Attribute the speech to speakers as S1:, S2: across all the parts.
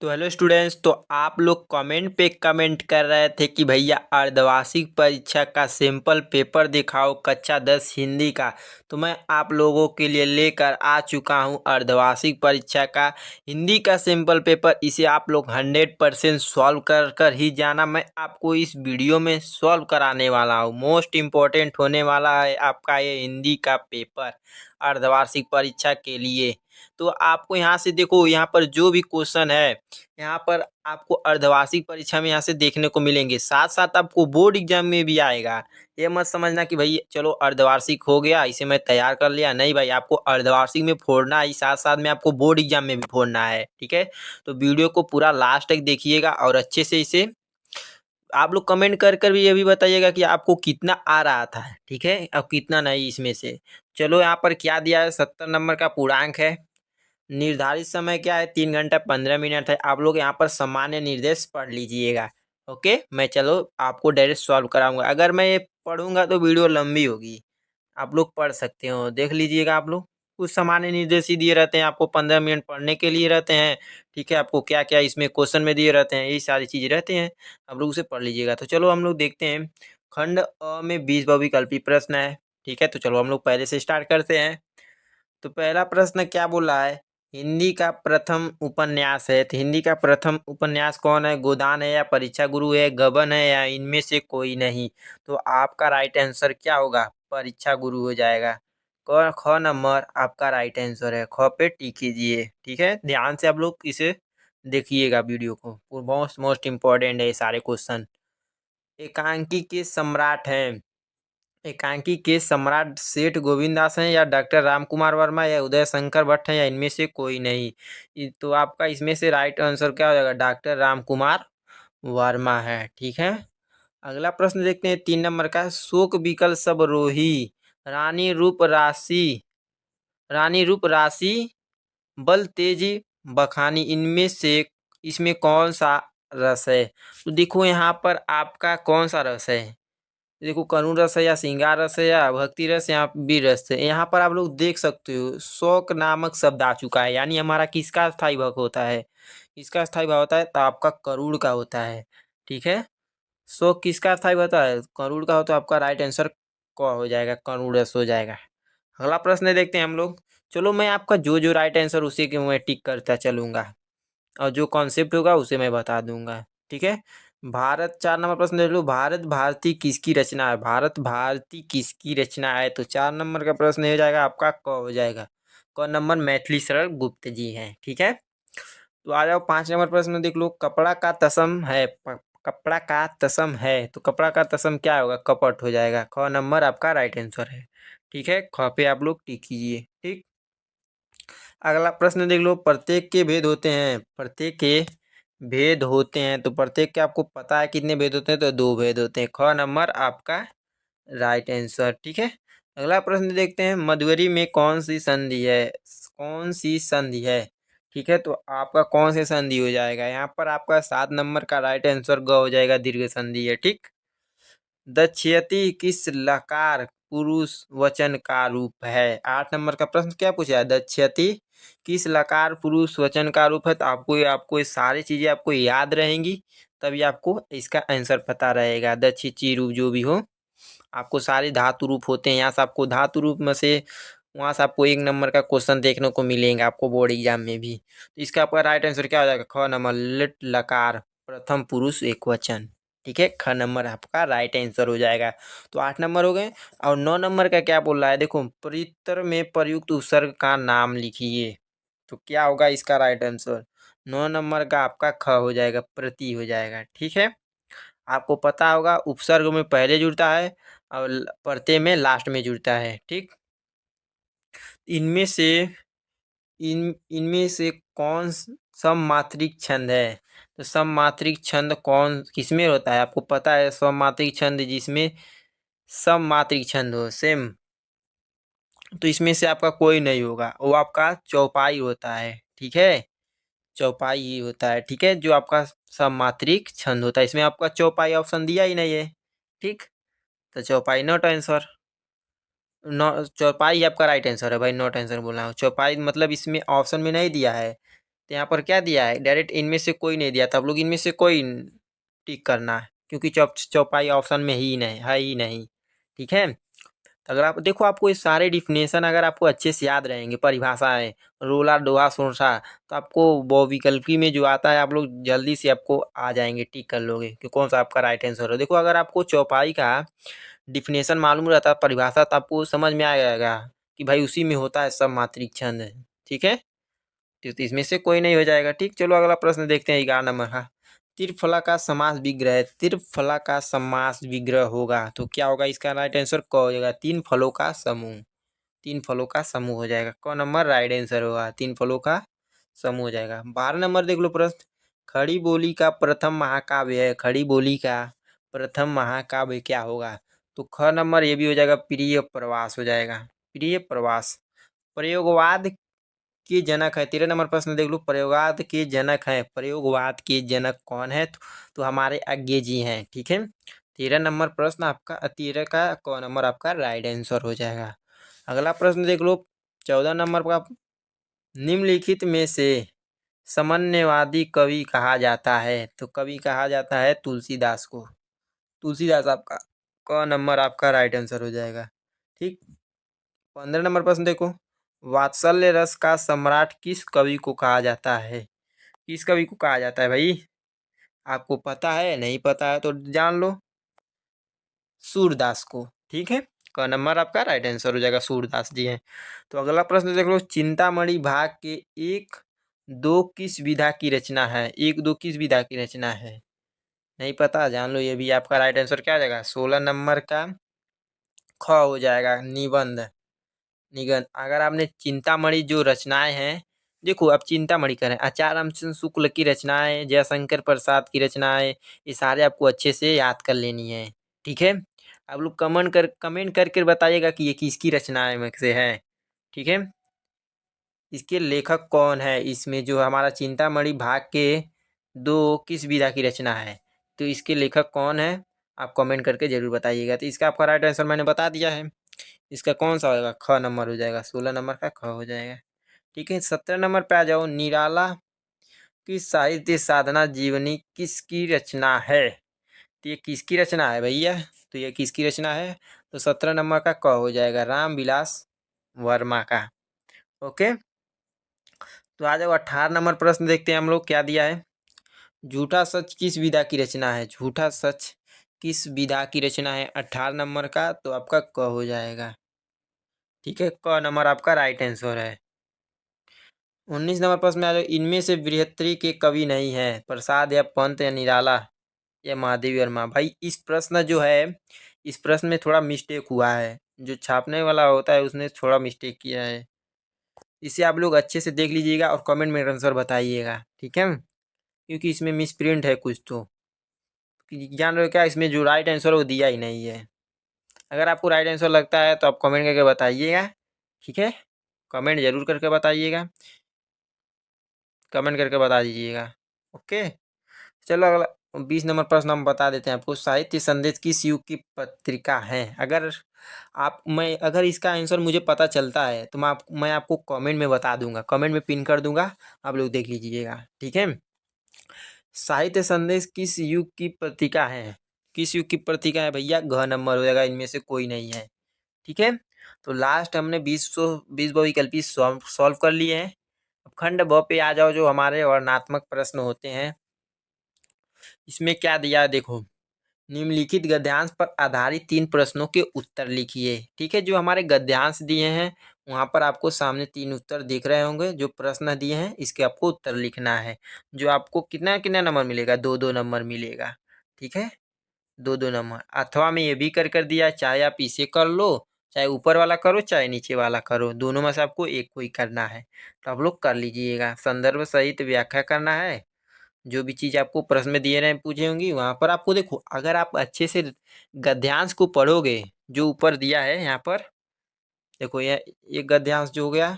S1: तो hello students. तो आप लोग कमेंट पे कमेंट कर रहे थे कि भैया अर्धवार्षिक परीक्षा का सिंपल पेपर दिखाओ कक्षा 10 हिंदी का। तो मैं आप लोगों के लिए लेकर आ चुका हूं अर्धवार्षिक परीक्षा का हिंदी का सिंपल पेपर। इसे आप लोग 100% सॉल्व कर कर ही जाना। मैं आपको इस वीडियो में सॉल्व कराने वाला हूं। मोस्ट इम्पोर्टेंट होने वाला है आपका ये हिंदी का पेपर अर्धवार्षिक परीक्षा के लिए। तो आपको यहाँ से देखो, यहाँ पर जो भी क्वेश्चन है यहाँ पर आपको अर्धवार्षिक परीक्षा में यहाँ से देखने को मिलेंगे, साथ साथ आपको बोर्ड एग्जाम में भी आएगा। ये मत समझना कि भाई चलो अर्धवार्षिक हो गया इसे मैं तैयार कर लिया, नहीं भाई, आपको अर्धवार्षिक में फोड़ना है, साथ साथ में आपको बोर्ड एग्जाम में भी फोड़ना है। ठीक है, तो वीडियो को पूरा लास्ट तक देखिएगा और अच्छे से इसे आप लोग कमेंट कर कर भी ये भी बताइएगा कि आपको कितना आ रहा था। ठीक है, अब कितना नहीं इसमें से। चलो यहाँ पर क्या दिया है, 70 नंबर का पूर्णांक है। निर्धारित समय क्या है, 3 घंटा 15 मिनट है। आप लोग यहाँ पर सामान्य निर्देश पढ़ लीजिएगा। ओके, मैं चलो आपको डायरेक्ट सॉल्व कराऊंगा। अगर मैं ये पढ़ूंगा तो वीडियो लंबी होगी, आप लोग पढ़ सकते हो, देख लीजिएगा। आप लोग कुछ सामान्य निर्देश ही दिए रहते हैं, आपको 15 मिनट पढ़ने के लिए रहते हैं। ठीक है, आपको क्या क्या इसमें क्वेश्चन में दिए रहते हैं, यही सारी चीज़ें रहते हैं, आप लोग उसे पढ़ लीजिएगा। तो चलो हम लोग देखते हैं। खंड अ में 20 बहुविकल्पी प्रश्न है। ठीक है, तो चलो हम लोग पहले से स्टार्ट करते हैं। तो पहला प्रश्न क्या बोला है, हिंदी का प्रथम उपन्यास है। तो हिंदी का प्रथम उपन्यास कौन है, गोदान है या परीक्षा गुरु है, गबन है या इनमें से कोई नहीं। तो आपका राइट आंसर क्या होगा, परीक्षा गुरु हो जाएगा। ख नंबर आपका राइट आंसर है। ख पे टिक कीजिए। ठीक है, ध्यान से आप लोग इसे देखिएगा वीडियो को, बहुत मोस्ट इम्पोर्टेंट है ये सारे क्वेश्चन। एकांकी के सम्राट हैं। एकांकी के सम्राट सेठ गोविंदास हैं या डॉक्टर रामकुमार वर्मा या उदय शंकर भट्ट हैं या इनमें से कोई नहीं। तो आपका इसमें से राइट आंसर क्या हो जाएगा, डॉक्टर रामकुमार वर्मा है। ठीक है, अगला प्रश्न देखते हैं 3 नंबर का। शोक विकल सब रोही, रानी रूप राशि, रानी रूप राशि, बल तेजी बखानी, इनमें से इसमें कौन सा रस है। तो देखो यहाँ पर आपका कौन सा रस है, देखो करुण रस है या श्रृंगार रस है या भक्ति रस या वीर रस है। यहाँ पर आप लोग देख सकते हो शोक नामक शब्द आ चुका है, यानी हमारा किसका स्थायी भाव होता है, किसका स्थायी भाव होता है, तो आपका करुण का होता है। ठीक है, शोक किसका स्थायी भाव होता है, करुण का हो, तो आपका राइट आंसर क हो जाएगा, करुण रस हो जाएगा। अगला प्रश्न देखते हैं हम लोग। चलो मैं आपका जो जो राइट आंसर उसी के मैं टिक करता चलूंगा और जो कॉन्सेप्ट होगा उसे मैं बता दूंगा। ठीक है, भारत 4 नंबर प्रश्न देख लो। भारत भारती किसकी रचना है, भारत भारती किसकी रचना है। तो 4 नंबर का प्रश्न हो जाएगा आपका क हो जाएगा। क नंबर मैथिली शरण गुप्त जी हैं। ठीक है, तो आ जाओ 5 नंबर प्रश्न देख लो। कपड़ा का तसम है, कपड़ा का तसम है, तो कपड़ा का तसम क्या होगा, कपट हो जाएगा। ख नंबर आपका राइट आंसर है। ठीक है, ख पे आप लोग टिक कीजिए। ठीक, अगला प्रश्न देख लो। प्रत्येक के भेद होते हैं, प्रत्येक के भेद होते हैं, तो प्रत्येक के आपको पता है कितने भेद होते हैं, तो 2 भेद होते हैं। ख नंबर आपका राइट आंसर। ठीक है, अगला प्रश्न देखते हैं। मधुवरी में कौन सी संधि है, कौन सी संधि है। ठीक है, तो आपका कौन सी संधि हो जाएगा, यहाँ पर आपका 7 नंबर का राइट आंसर ग हो जाएगा, दीर्घ संधि है। ठीक, दक्षयति किस लकार पुरुष वचन का रूप है। 8 नंबर का प्रश्न क्या पूछा है, दक्षयति किस लकार पुरुष वचन का रूप है। तो आपको ये सारी चीजें आपको याद रहेंगी, तभी आपको इसका आंसर पता रहेगा। दक्षिची रूप जो भी हो, आपको सारे धातु रूप होते हैं। यहाँ से आपको धातु रूप में से वहाँ से आपको 1 नंबर का क्वेश्चन देखने को मिलेगा आपको बोर्ड एग्जाम में भी। तो इसका आपका राइट आंसर क्या हो जाएगा, ख नंबर लिट लकार प्रथम पुरुष एक वचन। ठीक है, ख नंबर आपका राइट आंसर हो जाएगा। तो 8 नंबर हो गए। और 9 नंबर का क्या बोल रहा है, देखो परित्र में प्रयुक्त उपसर्ग का नाम लिखिए। तो क्या होगा इसका राइट आंसर, 9 नंबर का आपका ख हो जाएगा, प्रति हो जाएगा। ठीक है, आपको पता होगा उपसर्ग में पहले जुड़ता है और प्रत्यय में लास्ट में जुड़ता है। ठीक, इनमें से इनमें से कौन सममात्रिक छंद है। तो सममात्रिक छंद कौन किसमें होता है, आपको पता है सममात्रिक छंद जिसमें सममात्रिक छंद हो सेम, तो इसमें से आपका कोई नहीं होगा, वो आपका चौपाई होता है। ठीक है, चौपाई ही होता है। ठीक है, जो आपका सममात्रिक छंद होता है, इसमें आपका चौपाई ऑप्शन दिया ही नहीं है। ठीक, तो चौपाई नॉट आंसर, नौ चौपाई आपका राइट आंसर है भाई, नॉट आंसर बोला हूँ। चौपाई मतलब इसमें ऑप्शन में नहीं दिया है, तो यहाँ पर क्या दिया है, डायरेक्ट इनमें से कोई नहीं दिया था, आप लोग इनमें से कोई टिक करना है, क्योंकि चौपाई ऑप्शन में ही नहीं है, ही नहीं। ठीक है, अगर आप देखो, आपको ये सारे डिफिनेशन अगर आपको अच्छे से याद रहेंगे, परिभाषाएं, रोला डोहा सोरसा, तो आपको बहुविकल्पी में जो आता है आप लोग जल्दी से आपको आ जाएंगे, टिक कर लोगे कि कौन सा आपका राइट आंसर है। देखो, अगर आपको चौपाई का डिफिनेशन मालूम रहता, परिभाषा, तो आपको समझ में आ जाएगा कि भाई उसी में होता है सब मात्रिक छंद। ठीक है, तो इसमें से कोई नहीं हो जाएगा। ठीक, चलो अगला प्रश्न देखते हैं 11 नंबर का। त्रिफला का समास विग्रह, त्रिफला का समास विग्रह होगा तो क्या होगा, इसका राइट आंसर क हो जाएगा, तीन फलों का समूह, तीन फलों का समूह हो जाएगा। क नंबर राइट आंसर होगा, तीन फलों का समूह हो जाएगा। 12 नंबर देख लो प्रश्न, खड़ी बोली का प्रथम महाकाव्य है, खड़ी बोली का प्रथम महाकाव्य क्या होगा, तो ख नंबर ये भी हो जाएगा, प्रिय प्रवास हो जाएगा, प्रिय प्रवास। प्रयोगवाद के जनक है, 13 नंबर प्रश्न देख लो, प्रयोगवाद के जनक है, प्रयोगवाद के जनक कौन है, तो हमारे अज्ञे जी हैं। ठीक है, 13 नंबर प्रश्न आपका, 13 का क नंबर आपका राइट आंसर हो जाएगा। अगला प्रश्न देख लो, 14 नंबर का, निम्नलिखित में से समन्वयवादी कवि कहा जाता है, तो कवि कहा जाता है तुलसीदास को, तुलसीदास आपका क नंबर आपका राइट आंसर हो जाएगा। ठीक, 15 नंबर प्रश्न देखो, वात्सल्य रस का सम्राट किस कवि को कहा जाता है, किस कवि को कहा जाता है भाई, आपको पता है, नहीं पता है तो जान लो, सूरदास को। ठीक है, क नंबर आपका राइट आंसर हो जाएगा, सूरदास जी हैं। तो अगला प्रश्न देख लो, चिंतामणि भाग के एक दो किस विधा की रचना है, एक दो किस विधा की रचना है, नहीं पता, जान लो, ये भी आपका राइट आंसर क्या आ जाएगा, 16 नंबर का ख हो जाएगा, निबंध, निगंध। अगर आपने चिंतामणि जो रचनाएं हैं, देखो अब चिंतामणि करें, आचार्य रामचंद्र शुक्ल की रचनाएं, जयशंकर प्रसाद की रचनाएं, ये सारे आपको अच्छे से याद कर लेनी है। ठीक है, आप लोग कमेंट करके बताइएगा कि ये किसकी रचनाएं में से है। ठीक है, इसके लेखक कौन है, इसमें जो हमारा चिंतामणि भाग के दो किस विधा की रचना है, तो इसके लेखक कौन है, आप कमेंट करके जरूर बताइएगा। तो इसका आपका राइट आंसर मैंने बता दिया है, इसका कौन सा होगा, ख नंबर हो जाएगा, 16 नंबर का ख हो जाएगा। ठीक है, 17 नंबर पे आ जाओ, निराला की साहित्य साधना जीवनी किसकी रचना है, तो ये किसकी रचना है भैया, तो ये किसकी रचना है, तो 17 नंबर का क हो जाएगा, रामविलास वर्मा का। ओके, तो आ जाओ 18 नंबर प्रश्न देखते हैं हम लोग क्या दिया है, झूठा सच किस विधा की रचना है, झूठा सच किस विधा की रचना है, 18 नंबर का, तो आपका क हो जाएगा। ठीक है, क नंबर आपका राइट आंसर है। 19 नंबर प्रश्न में आ जाओ, इनमें से बृहत्तरी के कवि नहीं है, प्रसाद या पंत या निराला या महादेवी वर्मा। भाई इस प्रश्न जो है, इस प्रश्न में थोड़ा मिस्टेक हुआ है, जो छापने वाला होता है उसने थोड़ा मिस्टेक किया है, इसे आप लोग अच्छे से देख लीजिएगा और कमेंट में आंसर बताइएगा। ठीक है, क्योंकि इसमें मिस प्रिंट है कुछ, तो जान रहे हो क्या, इसमें जो राइट आंसर है वो दिया ही नहीं है। अगर आपको राइट आंसर लगता है तो आप कमेंट करके बताइएगा। ठीक है, कमेंट जरूर करके बताइएगा, कमेंट करके बता दीजिएगा। ओके, चलो अगला 20 नंबर प्रश्न हम बता देते हैं आपको, साहित्य संदेश किस युग की पत्रिका है, अगर इसका आंसर मुझे पता चलता है तो मैं आपको कमेंट में बता दूंगा, कमेंट में पिन कर दूंगा, आप लोग देख लीजिएगा। ठीक है, साहित्य संदेश किस युग की पत्रिका है, किस युग की पत्रिका है भैया, घ नंबर हो जाएगा, इनमें से कोई नहीं है। ठीक है, तो लास्ट हमने 20 बहुविकल्पी सॉल्व कर लिए हैं। अब खंड ब पे आ जाओ, जो हमारे वर्णनात्मक प्रश्न होते हैं, इसमें क्या दिया है देखो, निम्नलिखित गद्यांश पर आधारित 3 प्रश्नों के उत्तर लिखिए। ठीक है, जो हमारे गद्यांश दिए हैं वहाँ पर आपको सामने 3 उत्तर दिख रहे होंगे, जो प्रश्न दिए हैं इसके आपको उत्तर लिखना है, जो आपको कितना कितना नंबर मिलेगा, 2-2 नंबर मिलेगा। ठीक है, 2-2 नंबर, अथवा में ये भी कर दिया, चाहे आप इसे कर लो, चाहे ऊपर वाला करो, चाहे नीचे वाला करो, दोनों में से आपको एक को ही करना है, तो आप लोग कर लीजिएगा। संदर्भ सहित व्याख्या करना है, जो भी चीज़ आपको प्रश्न में दिए रहे पूछे होंगी वहाँ पर आपको, देखो अगर आप अच्छे से गद्यांश को पढ़ोगे, जो ऊपर दिया है यहाँ पर देखो, ये गद्यांश जो हो गया,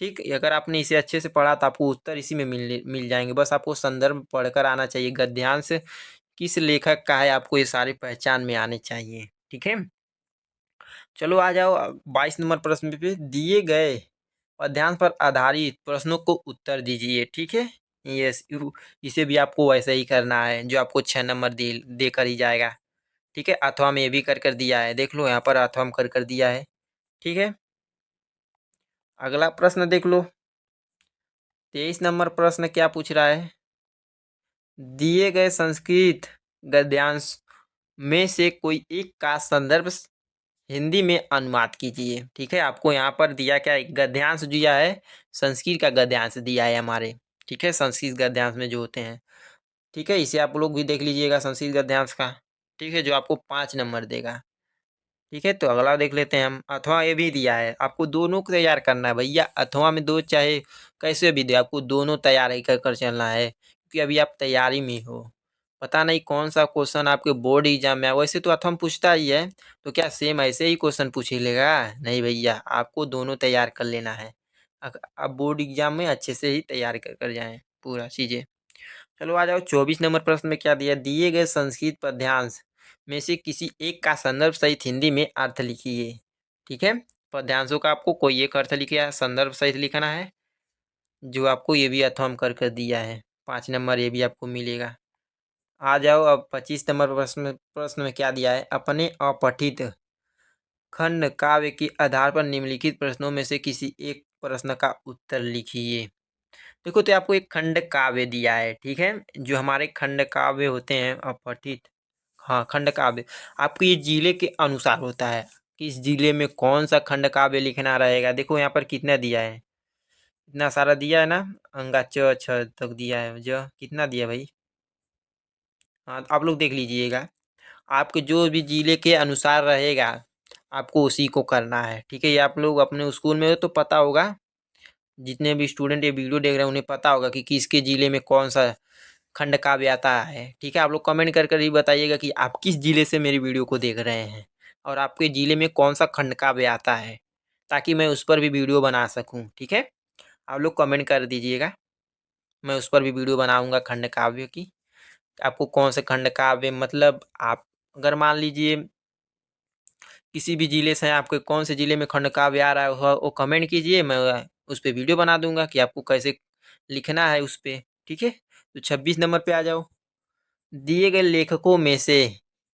S1: ठीक, अगर आपने इसे अच्छे से पढ़ा तो आपको उत्तर इसी में मिल जाएंगे, बस आपको संदर्भ पढ़कर आना चाहिए, गद्यांश किस लेखक का है, आपको ये सारी पहचान में आने चाहिए। ठीक है, चलो आ जाओ 22 नंबर प्रश्न पे, दिए गए पद्यांश पर आधारित प्रश्नों को उत्तर दीजिए। ठीक है, इसे भी आपको वैसे ही करना है जो आपको 6 नंबर देकर ही जाएगा। ठीक है, अथवा में ये भी कर दिया है, देख लो यहाँ पर अथवा में कर दिया है। ठीक है, अगला प्रश्न देख लो। 23 नंबर प्रश्न क्या पूछ रहा है, दिए गए संस्कृत गद्यांश में से कोई एक का संदर्भ हिंदी में अनुवाद कीजिए। ठीक है, आपको यहाँ पर दिया क्या है, गद्यांश दिया है, संस्कृत का गद्यांश दिया है हमारे। ठीक है, संस्कृत गद्यांश में जो होते हैं। ठीक है, इसे आप लोग भी देख लीजिएगा संस्कृत गद्यांश का। ठीक है, जो आपको 5 नंबर देगा। ठीक है, तो अगला देख लेते हैं हम। अथवा ये भी दिया है, आपको दोनों को तैयार करना है भैया। अथवा में दो चाहे कैसे भी दे, आपको दोनों तैयार ही कर चलना है, क्योंकि अभी आप तैयारी में हो। पता नहीं कौन सा क्वेश्चन आपके बोर्ड एग्जाम में है। वैसे तो अथवा में पूछता ही है, तो क्या सेम ऐसे ही क्वेश्चन पूछ ही लेगा? नहीं भैया, आपको दोनों तैयार कर लेना है। आप बोर्ड एग्जाम में अच्छे से ही तैयार कर जाएं पूरा चीज़ें। चलो आ जाओ, 24 नंबर प्रश्न में क्या दिया, दिए गए संस्कृत पद्यांश में से किसी एक का संदर्भ सहित हिंदी में अर्थ लिखिए। ठीक है, पद्यांशों का आपको कोई एक अर्थ लिखिए, संदर्भ सहित लिखना है, जो आपको ये भी अथवा कर दिया है। 5 नंबर ये भी आपको मिलेगा। आ जाओ अब 25 नंबर प्रश्न में क्या दिया है, अपने अपठित खंड काव्य के आधार पर निम्नलिखित प्रश्नों में से किसी एक प्रश्न का उत्तर लिखिए। देखो, तो आपको एक खंड काव्य दिया है। ठीक है, जो हमारे खंड काव्य होते हैं अपठित, हाँ खंड काव्य, आपको ये जिले के अनुसार होता है, किस जिले में कौन सा खंड काव्य लिखना रहेगा। देखो यहाँ पर कितना दिया है, इतना सारा दिया है ना, अंगा च छ तक दिया है, जो कितना दिया भाई। हाँ, तो आप लोग देख लीजिएगा, आपके जो भी जिले के अनुसार रहेगा आपको उसी को करना है। ठीक है, ये आप लोग अपने स्कूल में हो तो पता होगा, जितने भी स्टूडेंट ये वीडियो देख रहे हैं उन्हें पता होगा कि किसके जिले में कौन सा खंड काव्य आता है। ठीक है, आप लोग कमेंट कर ही बताइएगा कि आप किस जिले से मेरी वीडियो को देख रहे हैं और आपके जिले में कौन सा खंड काव्य आता है, ताकि मैं उस पर भी वीडियो बना सकूं। ठीक है, आप लोग कमेंट कर दीजिएगा, मैं उस पर भी वीडियो बनाऊंगा खंड काव्य की। आपको कौन से खंड काव्य, मतलब आप अगर मान लीजिए किसी भी जिले से आपके कौन से जिले में खंड काव्य आ रहा है वो कमेंट कीजिए, मैं उस पर वीडियो बना दूंगा कि आपको कैसे लिखना है उस पर। ठीक है, तो 26 नंबर पे आ जाओ। दिए गए लेखकों में से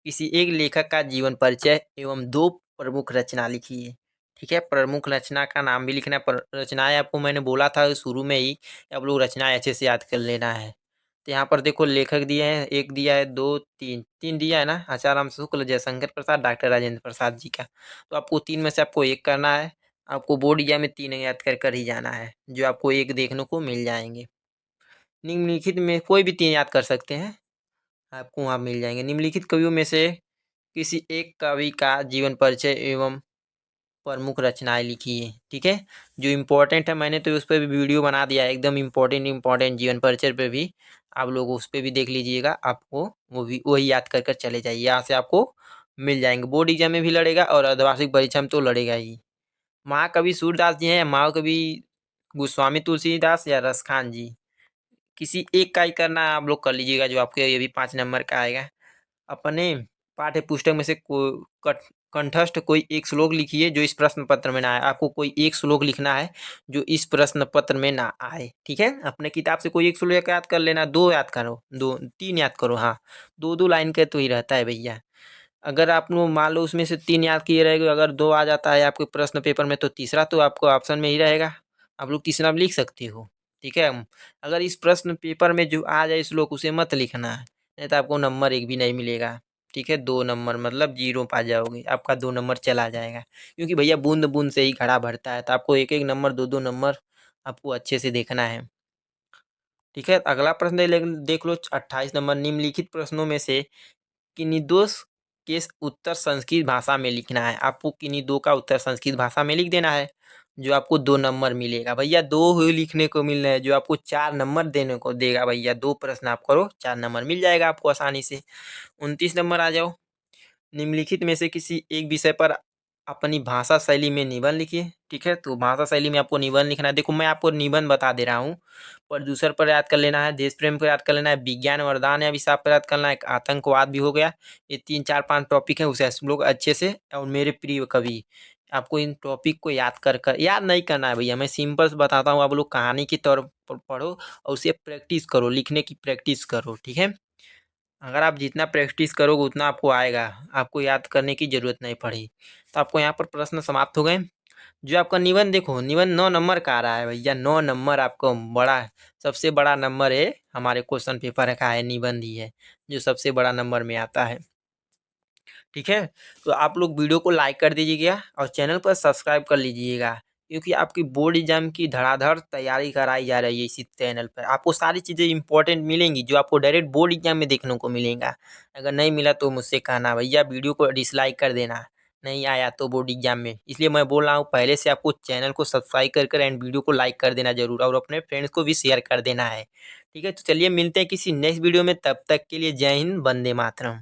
S1: किसी एक लेखक का जीवन परिचय एवं 2 प्रमुख रचना लिखिए। ठीक है, प्रमुख रचना का नाम भी लिखना है। रचनाएं आपको मैंने बोला था शुरू में ही, आप लोग रचनाएं अच्छे से याद कर लेना है। तो यहाँ पर देखो लेखक दिए हैं, एक दिया है, दो, तीन, तीन दिया है ना, आचार्य शुक्ल, जयशंकर प्रसाद, डॉक्टर राजेंद्र प्रसाद जी का। तो आपको 3 में से आपको एक करना है। आपको बोर्ड एग्जाम में 3 याद कर ही जाना है, जो आपको एक देखने को मिल जाएंगे। निम्नलिखित में कोई भी 3 याद कर सकते हैं, आपको वहाँ मिल जाएंगे। निम्नलिखित कवियों में से किसी एक कवि का जीवन परिचय एवं प्रमुख रचनाएं लिखिए। ठीक है, जो इम्पोर्टेंट है मैंने तो उस पर भी वीडियो बना दिया है, एकदम इम्पोर्टेंट जीवन परिचय पे भी आप लोग उस पर भी देख लीजिएगा, आपको वो भी वही याद कर चले जाइए, यहाँ से आपको मिल जाएंगे। बोर्ड एग्जाम में भी लड़ेगा और अर्धवार्षिक परीक्षा में तो लड़ेगा ही। महाकवि सूरदास जी हैं, महाकवि गोस्वामी तुलसीदास या रसखान जी, किसी एक का ही करना है, आप लोग कर लीजिएगा, जो आपके ये भी 5 नंबर का आएगा। अपने पाठ्य पुस्तक में से कंठस्थ कोई एक श्लोक लिखिए जो इस प्रश्न पत्र में ना आए। आपको कोई एक श्लोक लिखना है जो इस प्रश्न पत्र में ना आए। ठीक है, अपने किताब से कोई एक श्लोक याद कर लेना, 2 याद करो, 2 3 याद करो, हाँ 2 लाइन का तो ही रहता है भैया। अगर आप लोग मान लो उसमें से 3 याद किए रहेगा, अगर 2 आ जाता है आपके प्रश्न पेपर में तो तीसरा तो आपको ऑप्शन में ही रहेगा, आप लोग तीसरा भी लिख सकते हो। ठीक है, अगर इस प्रश्न पेपर में जो आ जाए श्लोक उसे मत लिखना है, नहीं तो आपको नंबर एक भी नहीं मिलेगा। ठीक है, 2 नंबर मतलब 0 पा जाओगे, आपका 2 नंबर चला जाएगा, क्योंकि भैया बूंद बूंद से ही घड़ा भरता है, तो आपको एक एक नंबर 2 2 नंबर आपको अच्छे से देखना है। ठीक है, अगला प्रश्न देख लो 28 नंबर, निम्नलिखित प्रश्नों में से किन्हीं दो के उत्तर संस्कृत भाषा में लिखना है। आपको किन्हीं 2 का उत्तर संस्कृत भाषा में लिख देना है, जो आपको 2 नंबर मिलेगा भैया। 2 ही लिखने को मिल रहे हैं, जो आपको 4 नंबर देने को देगा भैया। 2 प्रश्न आप करो, 4 नंबर मिल जाएगा आपको आसानी से। 29 नंबर आ जाओ, निम्नलिखित में से किसी एक विषय पर अपनी भाषा शैली में निबंध लिखिए। ठीक है, तो भाषा शैली में आपको निबंध लिखना है। देखो मैं आपको निबंध बता दे रहा हूँ, प्रदूषण पर याद कर लेना है, देश प्रेम पर याद कर लेना है, विज्ञान वरदान या अभिशाप पर याद करना है, आतंकवाद भी हो गया। ये 3 4 5 टॉपिक है, उसे हम लोग अच्छे से, और मेरे प्रिय कवि आपको इन टॉपिक को याद कर याद नहीं करना है भैया, मैं सिंपल से बताता हूँ, आप लोग कहानी के तौर पर पढ़ो और उसे प्रैक्टिस करो, लिखने की प्रैक्टिस करो, ठीक है। अगर आप जितना प्रैक्टिस करोगे उतना आपको आएगा, आपको याद करने की ज़रूरत नहीं पड़ेगी। तो आपको यहाँ पर प्रश्न समाप्त हो गए। जो आपका निबंध देखो, निबंध 9 नंबर का आ रहा है भैया, 9 नंबर आपको बड़ा, सबसे बड़ा नंबर है हमारे क्वेश्चन पेपर का है, निबंध ही है जो सबसे बड़ा नंबर में आता है, ठीक है। तो आप लोग वीडियो को लाइक कर दीजिएगा और चैनल पर सब्सक्राइब कर लीजिएगा, क्योंकि आपकी बोर्ड एग्जाम की धड़ाधड़ तैयारी कराई जा रही है इसी चैनल पर। आपको सारी चीज़ें इंपॉर्टेंट मिलेंगी जो आपको डायरेक्ट बोर्ड एग्जाम में देखने को मिलेगा। अगर नहीं मिला तो मुझसे कहना भैया, वीडियो को डिसलाइक कर देना, नहीं आया तो बोर्ड एग्जाम में। इसलिए मैं बोल रहा हूँ पहले से आपको चैनल को सब्सक्राइब कर एंड वीडियो को लाइक कर देना जरूर, और अपने फ्रेंड्स को भी शेयर कर देना है, ठीक है। तो चलिए मिलते हैं किसी नेक्स्ट वीडियो में, तब तक के लिए जय हिंद, वंदे मातरम।